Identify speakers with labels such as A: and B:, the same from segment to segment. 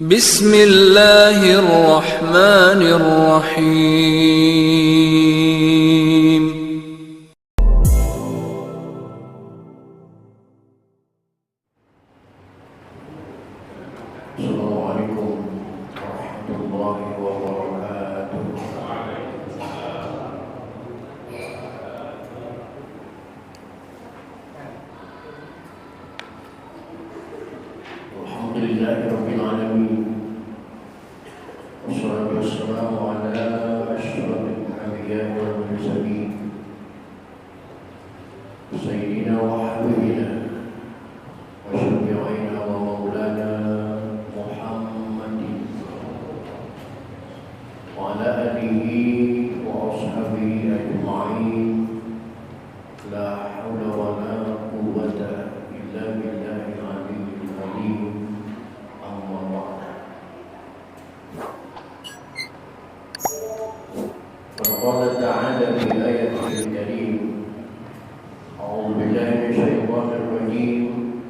A: Bismillahirrahmanirrahim.
B: Assalamualaikum warahmatullahi wabarakatuh. Alhamdulillahirabbil alamin. Wassalatu wassalamu ala asyrafil anbiya'i wal mursalin. Sayyidina wa habibina wa syafi'ina wa maulana Muhammadin wa ala alihi wa ashabihi ajma'in. La haula wa la quwwata illa billahil aliyyil azim. Amma ba'd. Qala ta'ala fi ayatil karim. A'udzu billahi minasyaitonir rajim.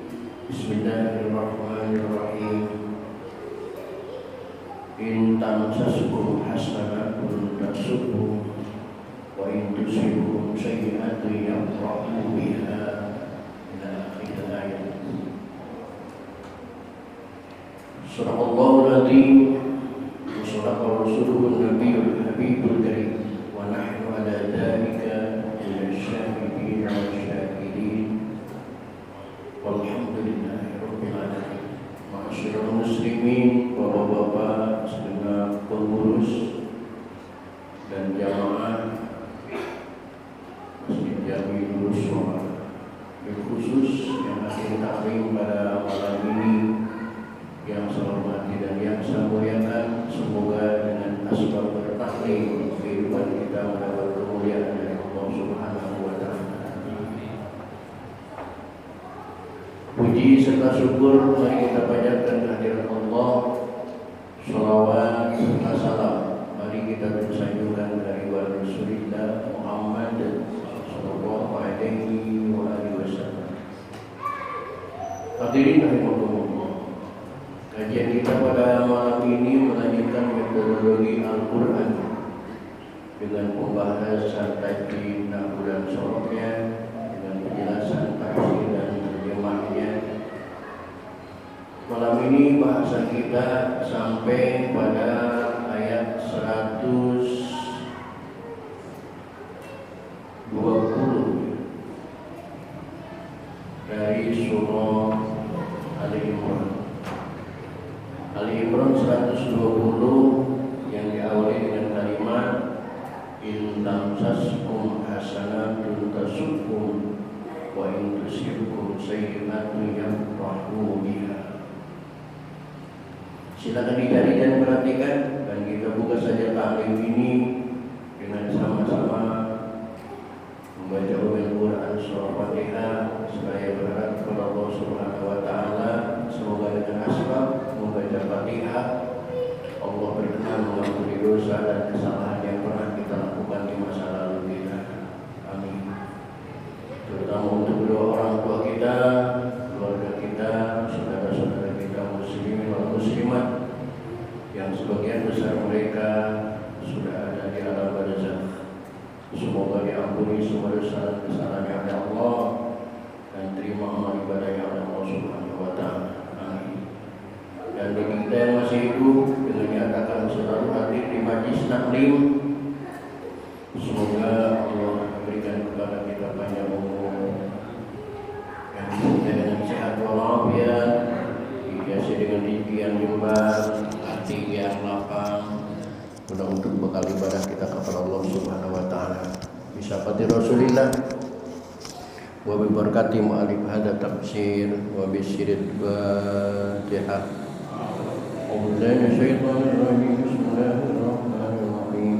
B: Bismillahirrahmanirrahim. In tamsaskum hasanatun tasu'hum wa in tusibhum sayyi'atun yafrahu biha ila akhir ayat. Sadaqallahul azim wa sadaqa rasuluhun nabiyyul habibul karim wa nahnu ala dzalika minasy syahidin wa syakidin. Walhamdulillahi rabbil alamin. Ma'asyiral muslimin, bapak-bapak, segenap pengurus dan jamaah Masjid Jami Nusra, khusus yang hadir taklim pada malam ini, yang saya hormati dan yang saya muliakan. Semoga dengan asbab bertaklim kehidupan kita mendapat kemuliaan dari Allah Subhanahu wa Ta'ala. Puji serta syukur mari kita panjatkan kehadirat Allah. Shalawat serta salam mari kita bersanjungkan dari Rasulullah Muhammad sallallahu alaihi wa alihi wasallam. Hadirin rahimakumullah. Kajian kita pada malam ini melanjutkan metodologi Al-Qur'an dengan pembahasan tajwid, nahwu dan sorofnya, dengan penjelasan tafsir dan terjemahnya. Malam ini bahasan kita sampai pada ayat 120 dari surah Ali Imran. Ali Imran 120 yang diawali dengan kalimat in tamsaskum hasanatun tasu'hum wa in tusibkum sayyi'atun yafrahu biha. Silakan dicari dan perhatikan, dan kita buka saja taklim ini dengan sama-sama membaca Al-Quran surah Fatihah. Saya berharap kepada Allah Subhanahu wa Ta'ala, semoga dengan asbab membaca Fatihah Allah berkenan mengampuni dosa dan kesalahan yang pernah kita lakukan di masa lalu kita. Amin. Terutama untuk kedua orang tua kita, keluarga kita, saudara-saudara kita muslimin dan muslimat yang sebagian besar mereka sudah ada di alam barzakh. Semoga diampuni semua dosa dan kesalahan oleh Allah dan terima amal ibadahnya oleh Allah Subhanahu wa Ta'ala. Amin. Dan bagi kita yang masih hidup, dengan nyatakan selalu hadir di majlis taklim, semoga Allah memberikan kepada kita banyak umur yang disertai dengan sehat walafiat, dihiasi dengan rezeki yang limpah, hati yang lapang, mudah untuk bekal ibadah kita kepada Allah Subhanahu wa Ta'ala. Bisafati Rasulillah wa bi barakati mu'alif hadza tafsir wa bi sirril Fatihah. A'udzubillahi minasyaitonir rajim. Bismillahirrahmanirrahim.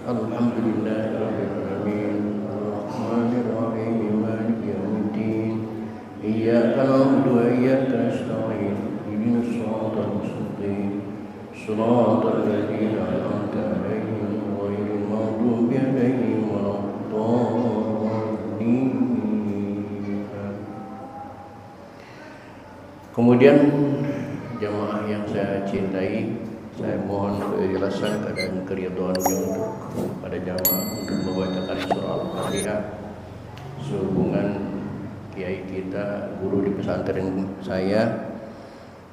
B: Alhamdulillahirabbil alamin. Arrahmanir rahim. Maliki yaumiddin. Iyyaka na'budu wa iyyaka nasta'in. Ihdinas siratal mustaqim. Shiratal ladzina an'amta 'alaihim ghairil maghdubi 'alaihim waladdallin. Kemudian jamaah yang saya cintai, saya mohon keikhlasan dan keridhaannya untuk pada jamaah untuk membacakan surah Al-Fatihah sehubungan kiai kita, guru di pesantren saya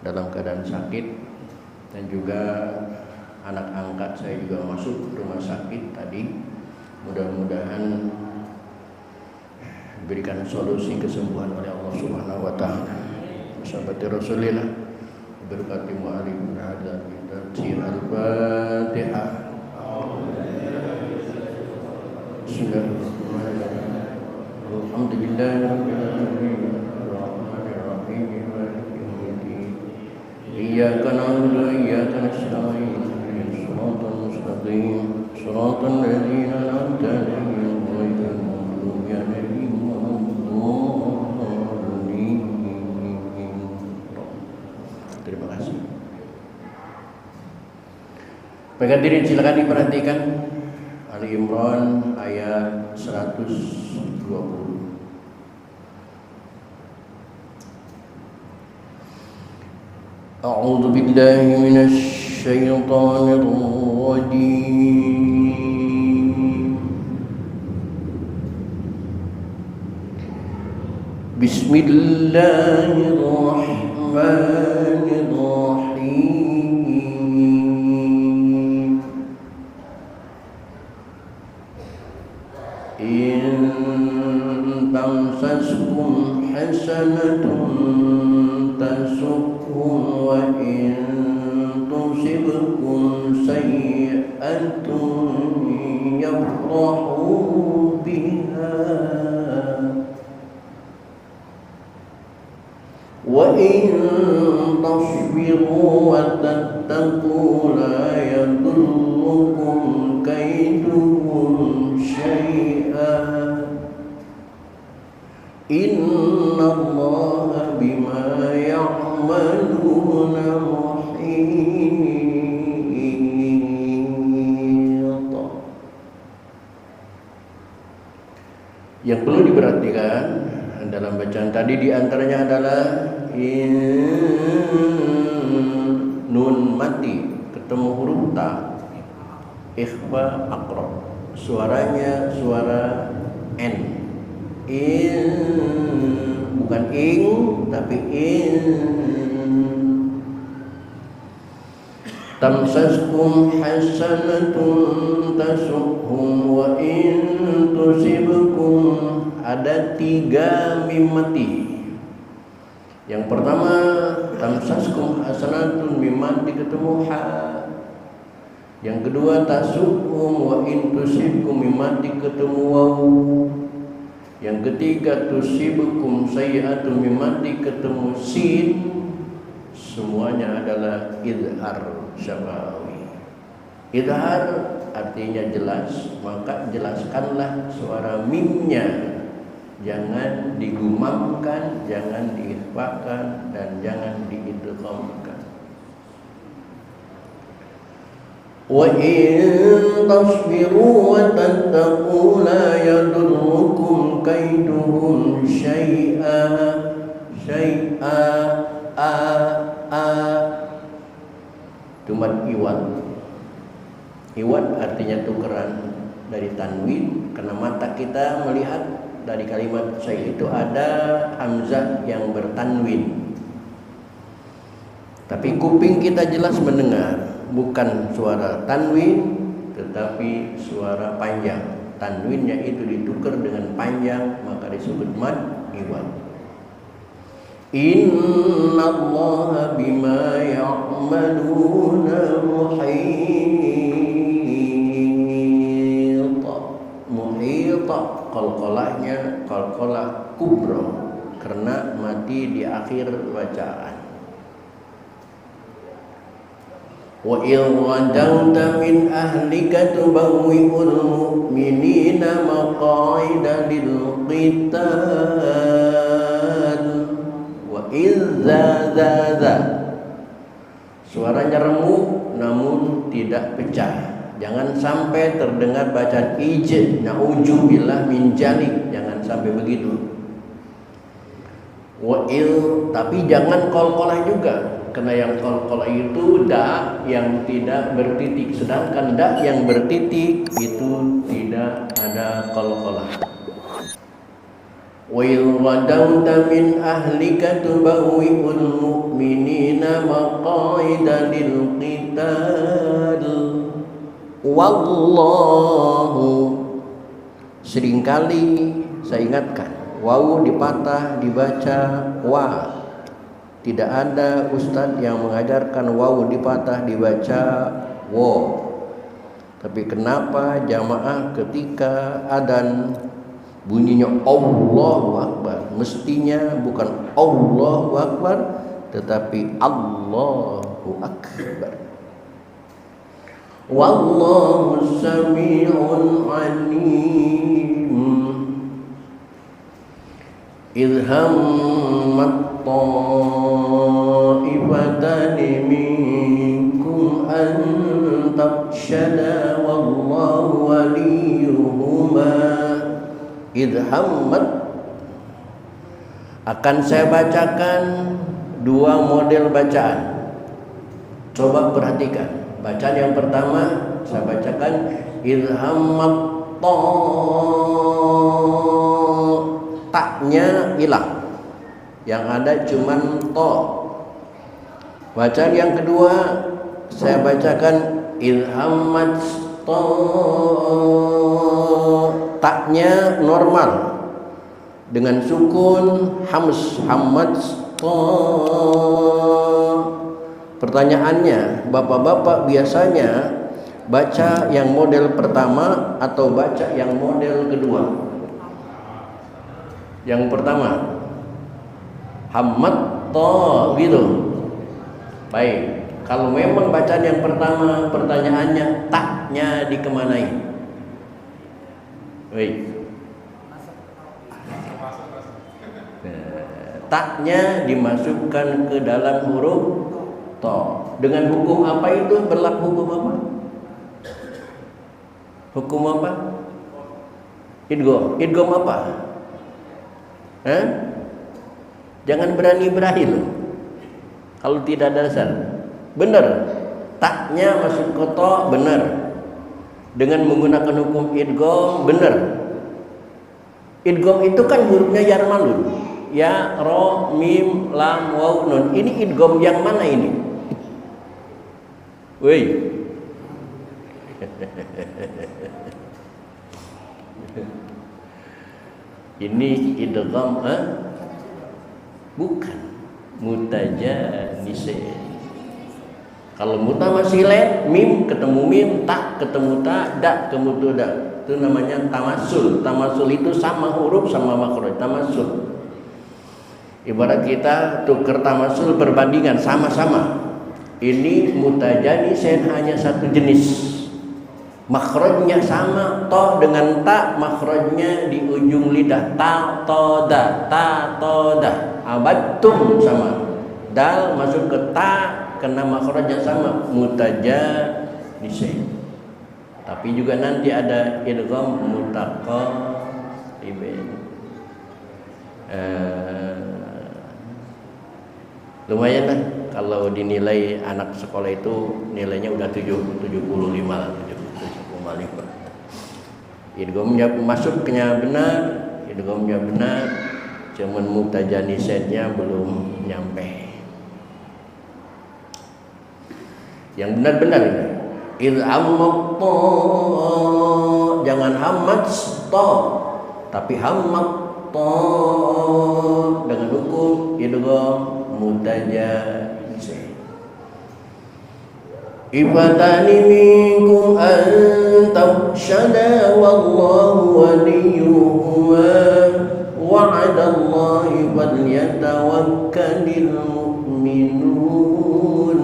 B: dalam keadaan sakit, dan juga anak angkat saya juga masuk rumah sakit tadi. Mudah-mudahan diberikan solusi kesembuhan oleh Allah Subhanahu wa taala. Sahabat Rasulullah berkati mu'alif hadza tafsir al-Fatihah. Bismillahirrahmanirrahim. Alhamdulillahirabbil alamin. Arrahmanir rahim. Maliki yaumiddin. Iyyaka na'budu wa iyyaka nasta'in. Ihdinas siratal mustaqim. Siratal ladzina an'amta 'alaihim ghairil maghdubi 'alaihim waladdallin. Terima kasih. Baik hadirin, silakan diperhatikan Ali Imran ayat 120. A'udzu billahi minasy syaithanir rajim. Bismillahirrahmanirrahim. In tamsaskum hasanatun tasukhum wa in tusibkum sayyi'atun yafrahu biha wa in tasbiru wa tattaqu la yadurrukum kaiduhum syai'an innallaha bima ya'maluna muhit. Yang perlu diperhatikan dalam bacaan tadi diantaranya adalah nun mati ketemu huruf ta, ikhfa aqra, suaranya suara n, bukan ing tapi in. Tamsaskum hasanatun tasukhum wa in tusibkum, ada 3 mim mati. Yang pertama tamsaskum hasanatun, mim mati ketemu ha. Yang kedua tasukhum wa in tusibkum, mim mati ketemu waw. Yang ketiga tusibkum sayyi'atun, mim mati ketemu sin. Semuanya adalah idhar syafawi. Idhar artinya jelas, maka jelaskanlah suara mimnya. Jangan digumamkan, jangan diikhfakan, dan jangan diidghamkan. Wa in tasbiru wa tattaqu la yadurrukum kaiduhum syai'a. Tumat iwat. Iwat artinya tukeran dari tanwin, karena mata kita melihat dari kalimat syai' itu ada hamzah yang bertanwin. Tapi kuping kita jelas mendengar, bukan suara tanwin tetapi suara panjang. Tanwinnya itu ditukar dengan panjang, maka disebut mad iwat. Innallaha bima ya'maluna muhit. Muhita, qalqalahnya qalqalah kubra karena mati di akhir bacaan. Wa in rajauta min ahlika tubawwi'ul mu'minina maq'ida lil qital. Wa izzaza, suaranya remuk namun tidak pecah. Jangan sampai terdengar bacaan ij, na'udzubillah min jalik, jangan sampai begitu. Wa il, tapi jangan qalqalah juga, Karena yang qalqalah itu da yang tidak bertitik, sedangkan da yang bertitik itu tidak ada qalqalah. Wa ghadawta min ahlika tubawwi'ul mu'minina maq'ida lil qital. Wallahu, seringkali saya ingatkan, wawu dipatah dibaca wa. Tidak ada ustadz yang mengajarkan wawu dipatah dibaca wo. Tapi kenapa jamaah ketika adzan bunyinya Allahu Akbar, mestinya bukan Allahu Akbar tetapi Allahu Akbar. Wallahu sami'un alim. Idh hammat ta'ifatani minkum an tafshala wallahu waliyuhuma. Idh hammat, akan saya bacakan dua model bacaan. Coba perhatikan. Bacaan yang pertama saya bacakan idh hammat taknya hilang, yang ada cuman to. Bacaan yang kedua saya bacakan ilhamat to, taknya normal dengan sukun hams, hamad to. Pertanyaannya, bapak-bapak biasanya baca yang model pertama atau baca yang model kedua? Yang pertama, hamad to gitu. Baik, kalau memang bacaan yang pertama, pertanyaannya taknya dikemanai? Baik, taknya dimasukkan ke dalam huruf to. Dengan hukum apa itu? Berlaku hukum apa? Hukum apa? Idgham. Idgham apa? Jangan berani-berani loh. Kalau tidak ada dasar. Benar. Taknya masuk ke to, benar. Dengan menggunakan hukum idgham, benar. Idgham itu kan hurufnya yarmalun. Ya, ro, mim, lam, waw, nun. Ini idgham yang mana ini? Woi. Ini idgham bukan mutajanise. Kalau mutamatsilain, mim ketemu mim, tak ketemu ta, da ketemu da. Itu namanya tamasul. Tamasul itu sama huruf sama makhraj, tamasul. Ibarat kita tukar tamasul perbandingan sama-sama. Ini mutajanisen hanya satu jenis. Makhrajnya sama, to dengan ta, makhrajnya di ujung lidah, ta to da, ta to da. Abattum sama, dal masuk ke ta, kena makhrajnya sama, mutajanisen. Tapi juga nanti ada idgham mutaqarribin. Lumayan lah kalau dinilai anak sekolah itu nilainya udah 75 lah, 7,5. Idghamnya masuknya benar, idghamnya benar, cuman mutajanisatnya belum nyampe. Yang benar-benar ini ilhammat to, jangan hamad to, tapi hammat to dengan hukum idgham mutajannisah. Ifatani minkum an tafshada wallahu waliyuhuma wa'adallahi falyatawakkalil mu'minun.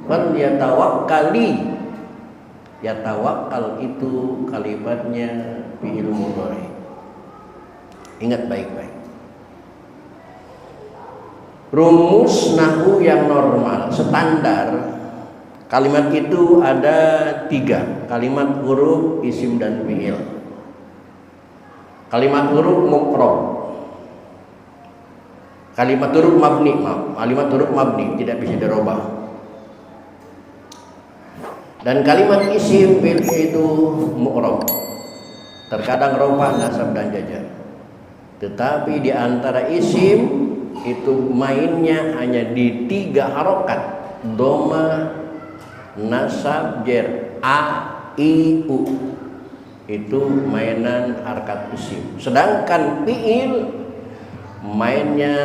B: Falyatawakkali, yatawakkal itu kalimatnya fi'il mudhari. Ingat baik-baik. Rumus nahwu yang normal, standar, kalimat itu ada 3. Kalimat huruf, isim dan fi'il. Kalimat huruf mufrad. Kalimat huruf mabni, kalimat huruf mabni tidak bisa dirubah. Dan kalimat isim fi'il itu mu'rab. Terkadang rofa, nasab dan jajar. Tetapi di antara isim itu mainnya hanya di 3 harokat, doma, nasab, jer, a, i, u. Itu mainan harkat isim. Sedangkan fi'il mainnya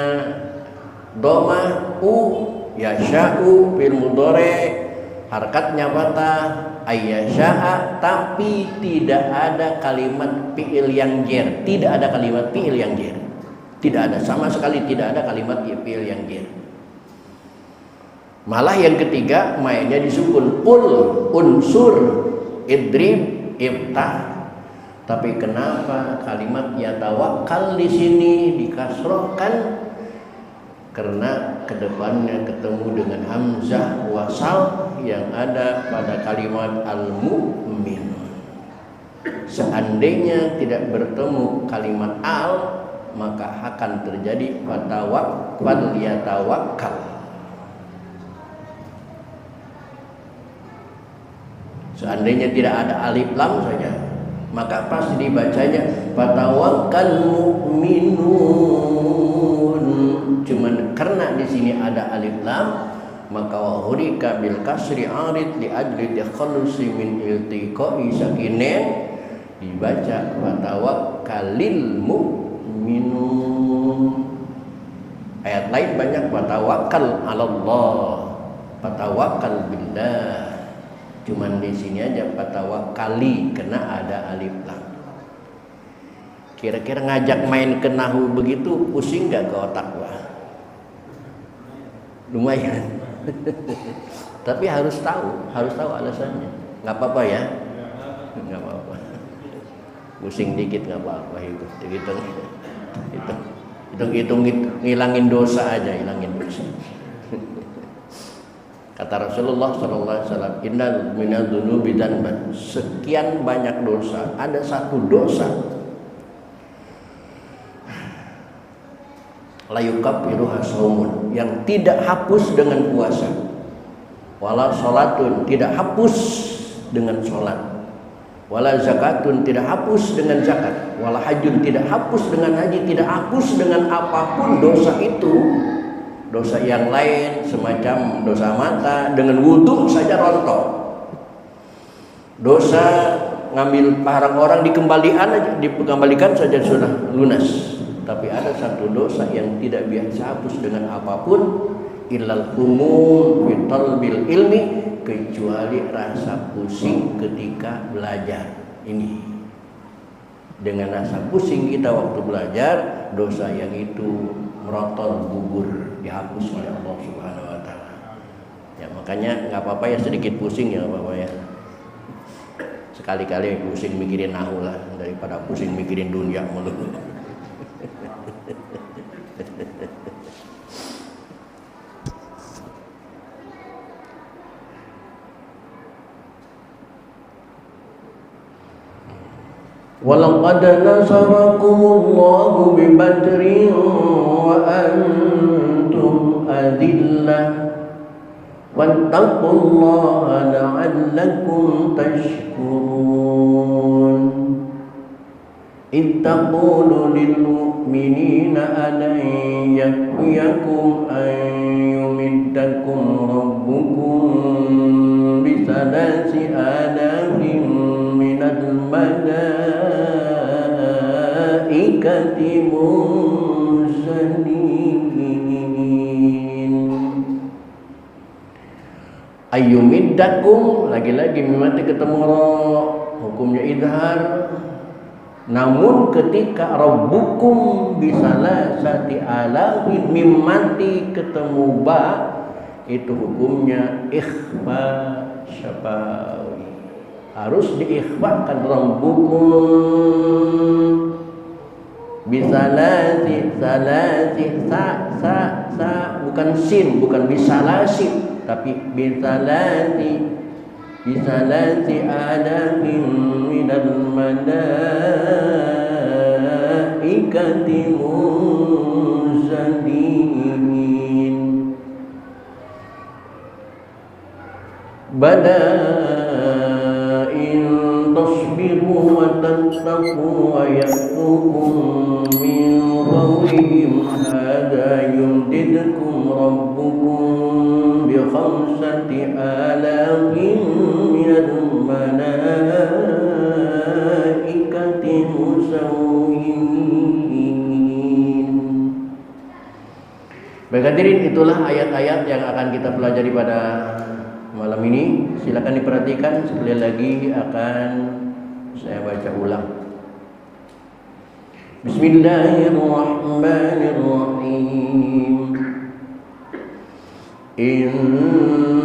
B: doma, u, yasha'u, fi'il mudhari, harkatnya fathah, ayyasha'a, tapi tidak ada kalimat fi'il yang jer. Tidak ada kalimat fi'il yang jer. Tidak ada, sama sekali tidak ada kalimat fi'il yang jer. Malah yang ketiga mainnya disukun, ul, unsur, idrib, iftah. Tapi kenapa kalimat yatawakkal di sini dikasrohkan? Karena kedepannya ketemu dengan hamzah wasal yang ada pada kalimat al-mu'min. Seandainya tidak bertemu kalimat al, maka akan terjadi fatawakkal yatawakkal. Seandainya tidak ada alif lam saja, maka pasti dibacanya fatawakkal mu'minun. Cuman karena di sini ada alif lam, maka wahurika bil kasri arid li ajli takhallusi min iltiqai sakinin, dibaca fatawakkalil mu'minun. Ayat lain banyak fatawakkal 'alallah, fatawakkal billah. Cuman di sini aja fatawakkali kena ada alif lam. Kira-kira ngajak main ke nahwu begitu pusing gak ke otak gua? Lumayan. Tapi harus tahu alasannya. Nggak apa-apa ya? Nggak apa-apa. Pusing dikit nggak apa-apa itu. Hitung ngilangin dosa aja, hilangin dosa. Kata Rasulullah SAW, innal minadzunubi dzanban, sekian banyak dosa, ada satu dosa la yukaffiruha shaumun, yang tidak hapus dengan puasa, wala sholatun, tidak hapus dengan sholat, wala zakatun, tidak hapus dengan zakat, wala hajjun, tidak hapus dengan haji, tidak hapus dengan apapun dosa itu. Dosa yang lain semacam dosa mata, dengan wudhu saja rontok. Dosa ngambil barang orang dikembalikan saja sudah lunas. Tapi ada satu dosa yang tidak biasa hapus dengan apapun, illal humum fi talbil ilmi, kecuali rasa pusing ketika belajar. Ini dengan rasa pusing kita waktu belajar, dosa yang itu merotol, gugur, dihapus oleh Allah Subhanahu wa taala. Ya makanya nggak apa-apa ya sedikit pusing, ya nggak apa-apa ya. Sekali-kali pusing mikirin nahwu lah daripada pusing mikirin dunia mulu. Walaqad nasarakumullahu bi Badrin wa antum adillah wattaqullaha la'allakum tashkurun. Ittaqulu lil mu'minina alan yakfiyakum an yumiddakum rabbukum bi salasi alafin minal malaikati munzalin. Ayyumiddakum, lagi-lagi mimati ketemu hukumnya idhar. Namun ketika rabbukum bisalasati alafin mimati ketemu ba, itu hukumnya ikhfa syafawi, harus diikhfakan rabbukum bisalasi sa bukan sin, bukan bisalasi, tapi bisalati alafin minal malaikati munzalin. الكافرين بلى إن تصبروا وتتقوا ويأتوكم من فورهم هذا يمددكم ربكم ب5,000 من الملائكة مسومين. Baik hadirin, itulah ayat-ayat yang akan kita pelajari pada malam ini. Silakan diperhatikan, sekali lagi akan saya baca ulang. Bismillahirrahmanirrahim. In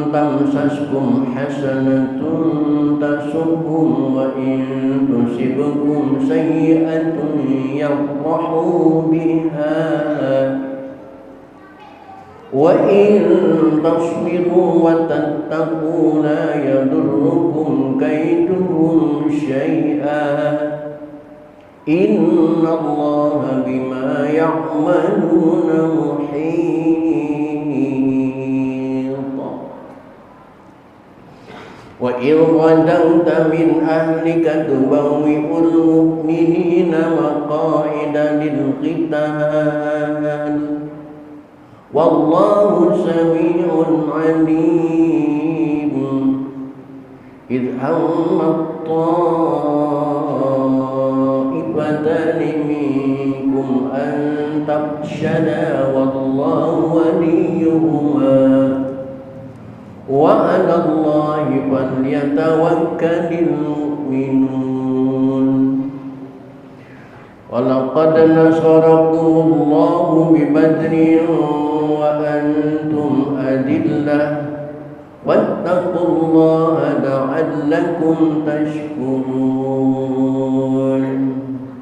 B: tamsaskum hasanatun tasuhum wa in tusibkum sayyi'atun yafrahu biha wa in tasbiru wa tattaqu la yadurrukum kaiduhum syai'an inna Allaha bima ya'maluna muhit. Wa idh ghadawta min ahlika tubawwi'ul mu'minina maqa'ida lil qital wallahu sami'un 'alim. Idh hammat ta'ifatani minkum an tafshala wallahu waliyuhuma wa 'ala Allahi falyatawakkalul mu'minun. Walaqad nasarakumullahu bi Badrin wa antum adillah wattaqullaha la'allakum tashkurun.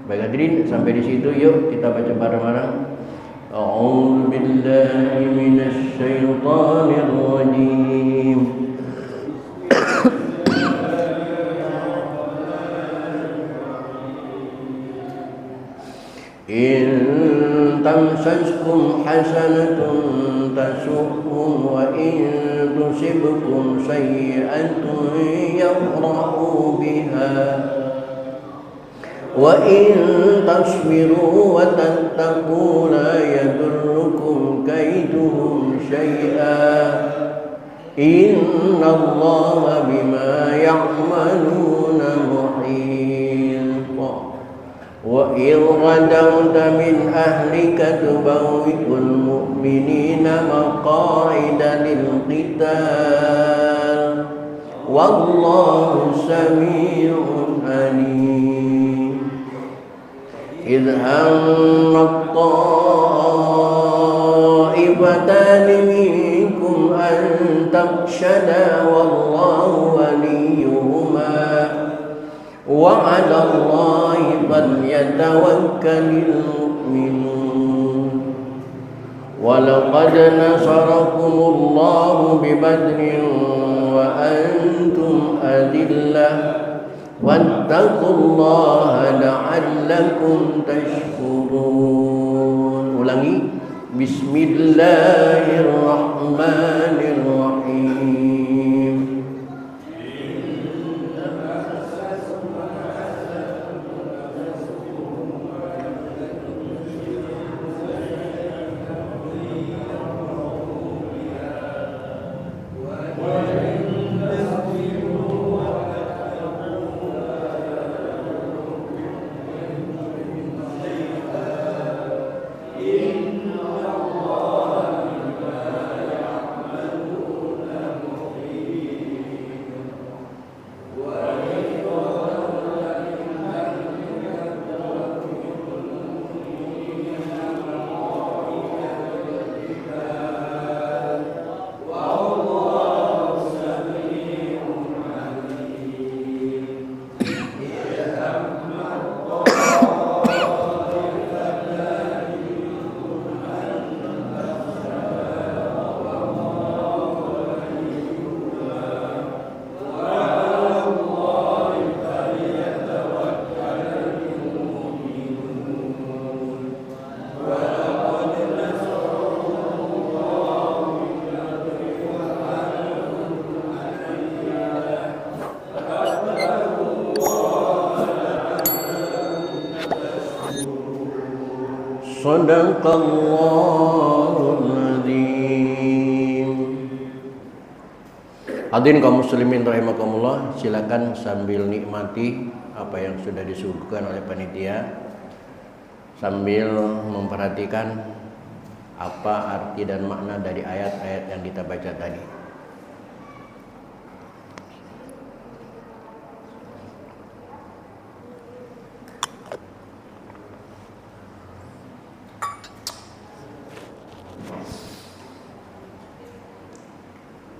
B: Baik hadirin, sampai di situ yuk kita baca bareng-bareng. A'udzu billahi minasy syaithanir rajim. In tamsaskum hasanatun tasuhum wa in tusibkum sayyi'atun yafrahu biha wa in tasbiru wa tattaqu la yadurrukum kaiduhum syai'an inna Allaha bima ya'maluna muhit. Wa idh ghadawta min ahlika tubawwi'ul mu'minina maqa'ida lil qital wallahu sami'un 'alim. Idh hammat ta'ifatani minkum an tafshala wallahu waliyuhuma wa 'ala Allahi falyatawakkalul mu'minun. Walaqad nasarakumullahu bi Badrin wa antum adillah wattaqullaha la'allakum tashkurun. Ulangi. Bismillahirrahmanirrahim. Sadaqallahul Azim. Hadirin kaum muslimin rahimakumullah, silakan sambil nikmati apa yang sudah disuguhkan oleh panitia, sambil memperhatikan apa arti dan makna dari ayat-ayat yang kita baca tadi.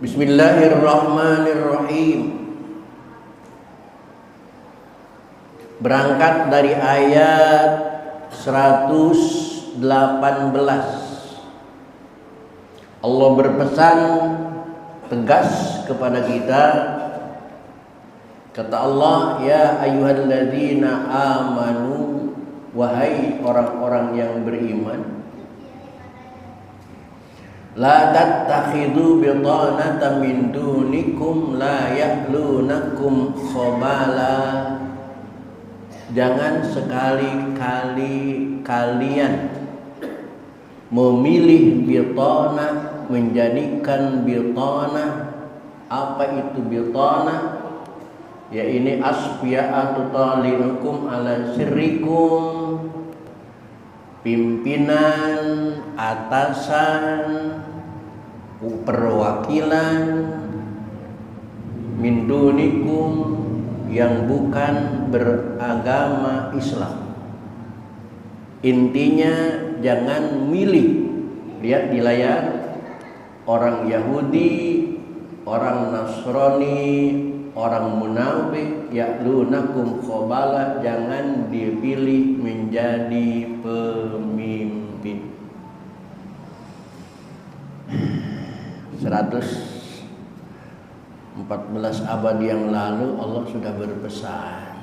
B: Bismillahirrahmanirrahim. Berangkat dari ayat 118, Allah berpesan tegas kepada kita. Kata Allah, ya ayyuhalladzina amanu, wahai orang-orang yang beriman, la tattakhidhu bitanatan min dunikum la ya'lunakum khabala. Jangan sekali-kali kalian memilih bitana, menjadikan bitana. Apa itu bitana? Ya ini asfiya'atu talinukum ala sirrikum, pimpinan, atasan, perwakilan min dunikum yang bukan beragama Islam. Intinya jangan milih. Lihat di layar, orang Yahudi, orang Nasrani, orang munafik, ya'lunakum khabala, jangan dipilih menjadi pemimpin. 114 abad yang lalu Allah sudah berpesan,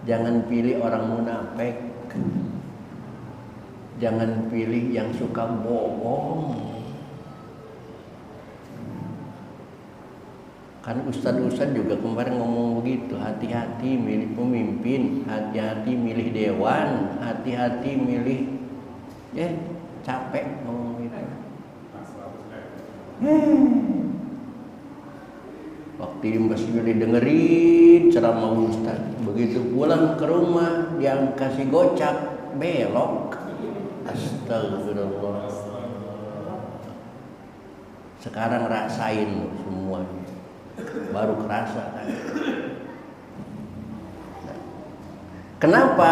B: jangan pilih orang munafik, jangan pilih yang suka bohong. Kan ustadz-ustadz juga kemarin ngomong begitu, hati-hati milih pemimpin, hati-hati milih dewan, hati-hati milih, capek ngomong gitu. Waktu di masjid didengerin ceramah ustadz, begitu pulang ke rumah yang kasih gocap belok. Astagfirullah. Sekarang rasain semuanya, baru kerasa kan. Kenapa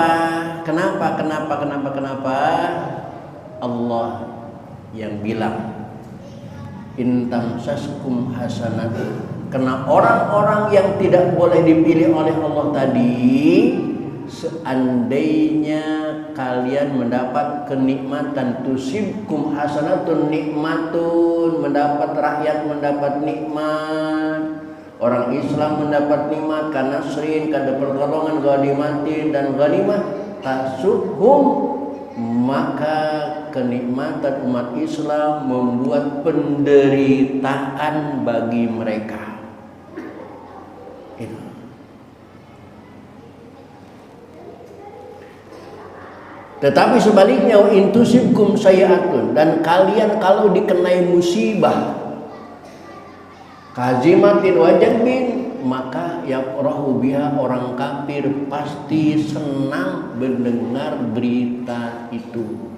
B: Allah yang bilang in tamsaskum hasanatun. Karena orang-orang yang tidak boleh dipilih oleh Allah tadi, seandainya kalian mendapat kenikmatan, tusibkum hasanatun nikmatun, mendapat rakyat mendapat nikmat, orang Islam mendapat nikmat karena nasrin, kada pertolongan, ghanimatin dan ghanimah, tasuhum, maka kenikmatan umat Islam membuat penderitaan bagi mereka. Itu. Tetapi sebaliknya, wa intusibkum sayi'atun, dan kalian kalau dikenai musibah, kazimatin wajabin, maka yafrahu biha, orang kafir pasti senang mendengar berita itu.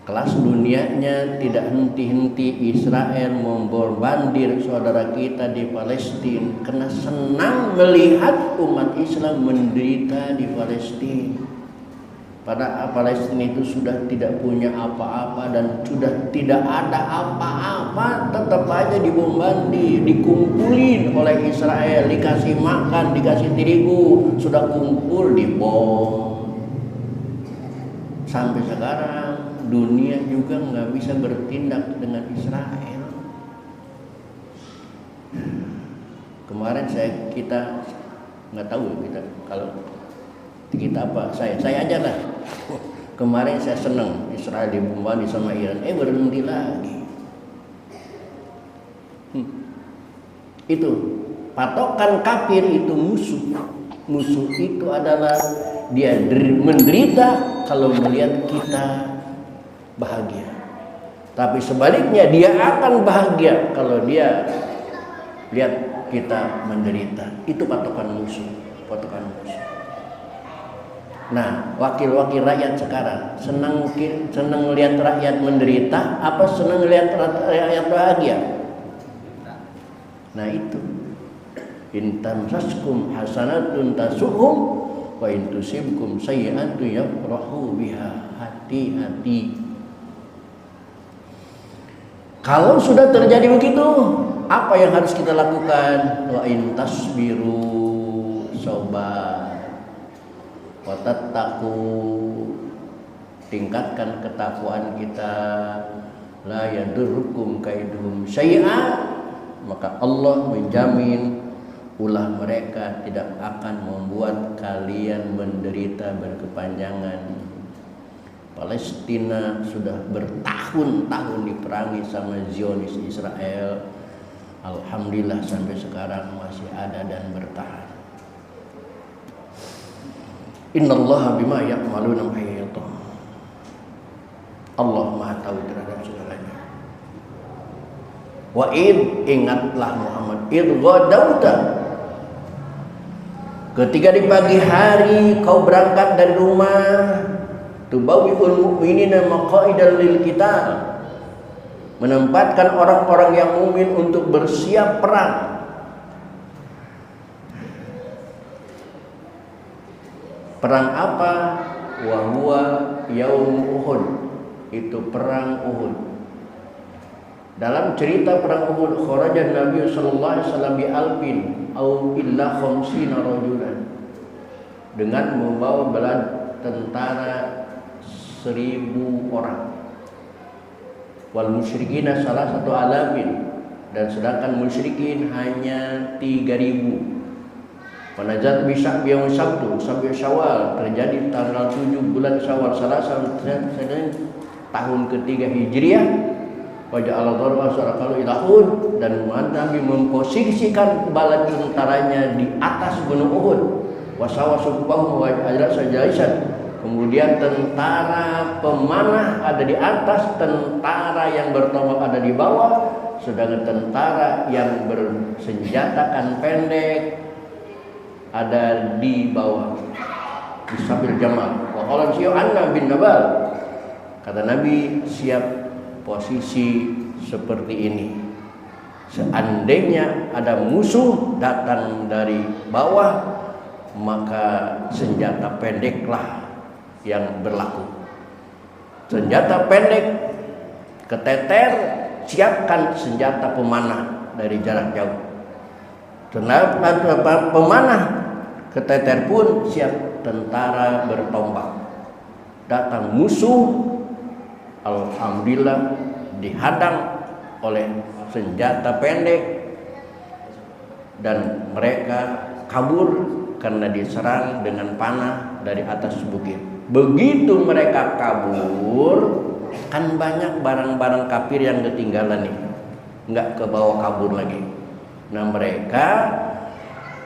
B: Kelas dunianya tidak henti-henti Israel membombardir saudara kita di Palestina, karena senang melihat umat Islam menderita di Palestina. Pada Palestina itu sudah tidak punya apa-apa dan sudah tidak ada apa-apa, tetap aja dibombardir, dikumpulin oleh Israel, dikasih makan, dikasih terigu, sudah kumpul dibom. Sampai sekarang dunia juga nggak bisa bertindak dengan Israel. Kemarin kita nggak tahu kita kalau kita apa, saya aja lah. Kemarin saya senang Israel dibombardir sama Iran, berhenti lagi. Itu patokan kafir itu musuh. Musuh itu adalah dia menderita kalau melihat kita bahagia. Tapi sebaliknya dia akan bahagia kalau dia lihat kita menderita. Itu patokan musuh. Nah, wakil-wakil rakyat sekarang senang lihat rakyat menderita apa senang lihat rakyat bahagia? Nah itu. In tamsaskum hasanatun tasuhum wa in tusibkum sayyi'atun yafrahu biha. Hati-hati. Kalau sudah terjadi begitu, apa yang harus kita lakukan? Wa in tasbiru, sabar. Wa tattaqu, tingkatkan ketakwaan kita. La yadurrukum kaiduhum syai'a, maka Allah menjamin ulah mereka tidak akan membuat kalian menderita berkepanjangan. Palestina sudah bertahun-tahun diperangi sama Zionis Israel. Alhamdulillah sampai sekarang masih ada dan bertahan. Innallaha bima ya'maluna muhit. Allah Maha tahu terhadap segalanya. Wa ingatlah Muhammad ghadauta, ketika di pagi hari kau berangkat dari rumah, tubawwi'ul mu'minina maqa'idal lil qital, menempatkan orang-orang yang mukmin untuk bersiap perang. Perang apa? Wa huwa yaum Uhud, itu perang Uhud. Dalam cerita perang Uhud, kharajan Nabi sallallahu alaihi wasallam bi alfin au illa khamsina rajulan, dengan membawa bala tentara 1000 orang. Wal musyrikina salah satu alafin, dan sedangkan musyrikin hanya 3000. Panajat bisa biang Sabtu sampai Syawal, terjadi tanggal 7 bulan Syawal salah satu tahun ketiga Hijriah. Wajah Allah darwa sarakalu ilahud, dan Nabi memposisikan bala tentaranya di atas gunung Uhud. Wasawa sukubahu wajah sajaisan. Kemudian tentara pemanah ada di atas, tentara yang bertombak ada di bawah, sedangkan tentara yang bersenjatakan pendek ada di bawah, di samping Jamal. Wa qala anna bin Nabal, kata Nabi, siap posisi seperti ini. Seandainya ada musuh datang dari bawah, maka senjata pendeklah yang berlaku. Senjata pendek keteter, siapkan senjata pemanah dari jarak jauh. Pemanah keteter pun siap, tentara bertombak. Datang musuh, alhamdulillah dihadang oleh senjata pendek dan mereka kabur karena diserang dengan panah dari atas bukit. Begitu mereka kabur, kan banyak barang-barang kafir yang ketinggalan nih, nggak ke bawah kabur lagi. Nah mereka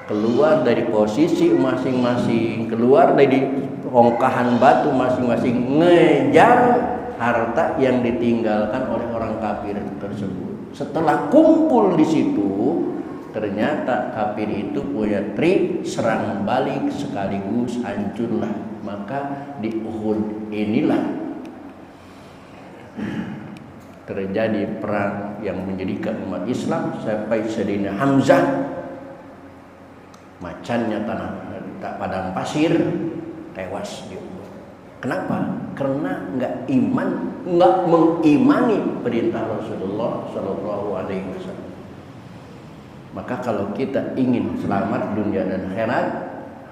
B: keluar dari posisi masing-masing, keluar dari ongkahan batu masing-masing, ngejar harta yang ditinggalkan oleh orang kafir tersebut. Setelah kumpul di situ, ternyata kafir itu punya trik serang balik sekaligus hancurlah. Maka di Uhud inilah terjadi perang yang menjadikan umat Islam sampai Sayyidina Hamzah macannya tanah padang pasir tewas di Uhud. Kenapa? Karena nggak mengimani perintah Rasulullah Shallallahu Alaihi Wasallam. Maka kalau kita ingin selamat dunia dan akhirat,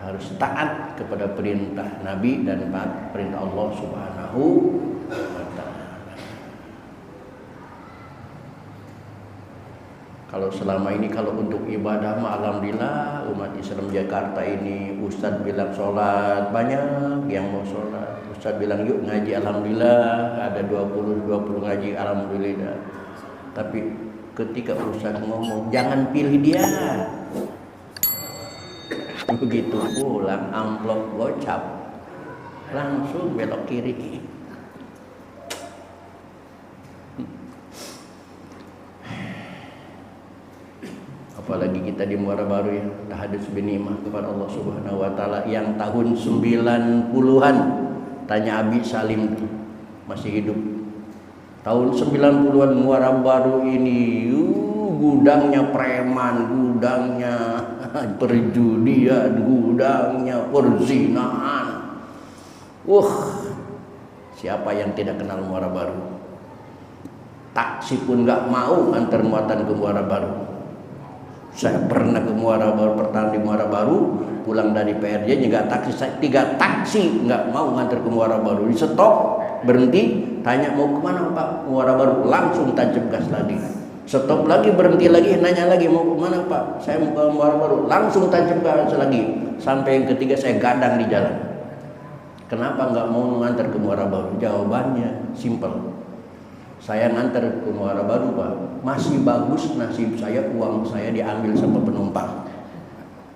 B: harus taat kepada perintah Nabi dan perintah Allah Subhanahu wa Ta'ala. Kalau selama ini kalau untuk ibadah mah alhamdulillah umat Islam Jakarta ini, Ustadz bilang sholat, banyak yang mau sholat. Ustadz bilang yuk ngaji, alhamdulillah ada 20 ngaji, alhamdulillah. Tapi ketika Ustadz ngomong jangan pilih dia, begitu pulang amplop gocap. langsung belok kiri. Apalagi kita di Muara Baru ya, tahadus binikmah kepada Allah Subhanahu wa taala yang tahun 90-an. Tanya Abi Salim masih hidup. Tahun 90-an Muara Baru ini gudangnya preman, gudangnya perjudian, gudangnya perzinahan. Siapa yang tidak kenal Muara Baru? Taksi pun nggak mau antar muatan ke Muara Baru. Saya pernah ke Muara Baru, pertama di Muara Baru, pulang dari PRJ nyegat taksi, 3 taksi nggak mau nganter ke Muara Baru. Di stop, berhenti, tanya mau kemana Pak? Muara Baru, langsung tancap gas lagi. Stop lagi, berhenti lagi, nanya lagi mau kemana Pak? Saya mau ke Muara Baru, langsung tancap gas lagi. Sampai yang ketiga saya gadang di jalan. Kenapa nggak mau nganter ke Muara Baru? Jawabannya simple. Saya nganter ke Muara Baru Pak, masih bagus nasib saya, uang saya diambil sama penumpang.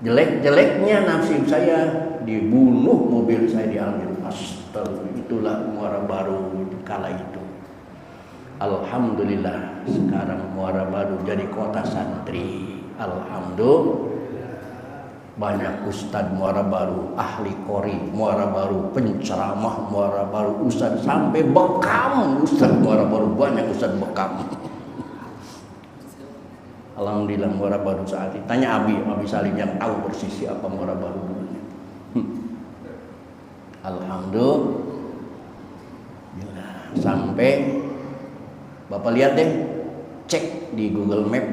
B: Jelek-jeleknya nasib saya dibunuh, mobil saya diambil. Astaga, itulah Muara Baru kala itu. Alhamdulillah sekarang Muara Baru jadi kota santri. Alhamdulillah. Banyak ustadz Muara Baru, ahli qori Muara Baru, penceramah Muara Baru, ustadz sampai bekam ustadz Muara Baru, banyak ustadz bekam. Alhamdulillah Muara Baru saat ini. Tanya Abi Salim yang tahu persis apa Muara Baru dulunya. Alhamdulillah. Sampai Bapak lihat deh, cek di Google Map.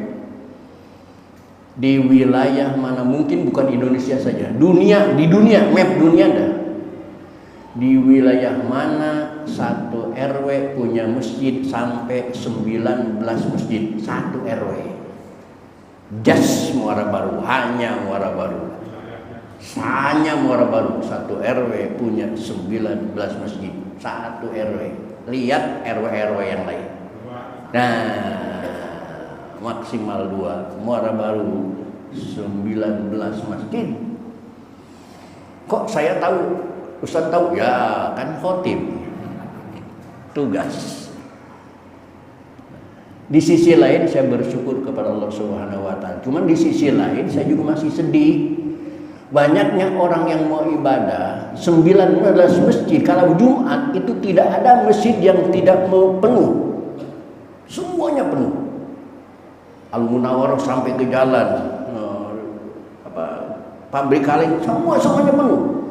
B: Di wilayah mana, mungkin bukan Indonesia saja, di dunia, map dunia ada. Di wilayah mana satu RW punya masjid sampai 19 masjid, satu RW. Jas Muara Baru, hanya Muara Baru. Hanya Muara Baru, satu RW punya 19 masjid, satu RW. Lihat RW-RW yang lain. Nah, maksimal 2, Muara Baru 19 masjid. Kok saya tahu? Ustaz tahu? Ya kan khotib, tugas. Di sisi lain saya bersyukur kepada Allah Subhanahu wa taala. Cuman di sisi lain saya juga masih sedih. Banyaknya orang yang mau ibadah 19 masjid, kalau Jumat itu tidak ada masjid yang tidak mau penuh. Semuanya penuh. Al-Munawwarah sampai ke jalan pabrik kaleng, semuanya penuh.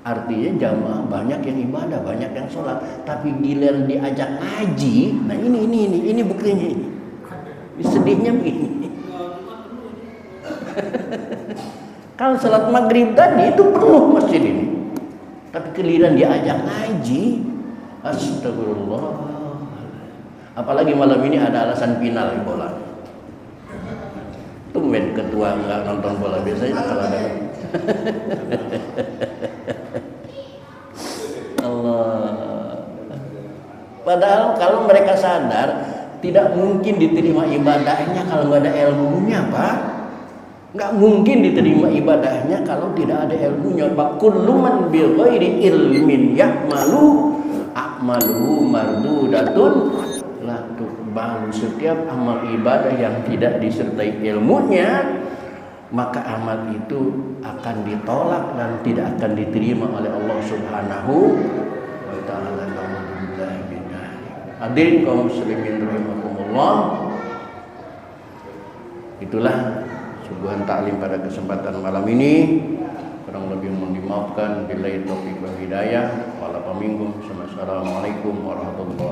B: Artinya jamaah banyak yang ibadah, banyak yang sholat, tapi giliran diajak ngaji, nah ini buktinya ini. Sedihnya begini. Kalau sholat maghrib tadi itu penuh masjid ini, tapi giliran diajak ngaji, astagfirullah. Apalagi malam ini ada alasan final di bola. Tumben ketua nggak nonton bola, biasanya kalau ada. Allah. Padahal kalau mereka sadar tidak mungkin diterima ibadahnya kalau nggak ada ilmunya, Pak. Nggak mungkin diterima ibadahnya kalau tidak ada ilmunya, Pak. Kullu man bi ghairi ilmin ya'malu a'maluhu mardudatun la tuqbalu. Setiap amal ibadah yang tidak disertai ilmunya, maka amal itu akan ditolak dan tidak akan diterima oleh Allah Subhanahu wa taala. Hadirin kaum muslimin rahimakumullah, itulah suguhan taklim pada kesempatan malam ini. Kurang lebih mohon dimaafkan. Billahi taufiq wal hidayah. Wala pamingkum. Assalamualaikum warahmatullahi wabarakatuh.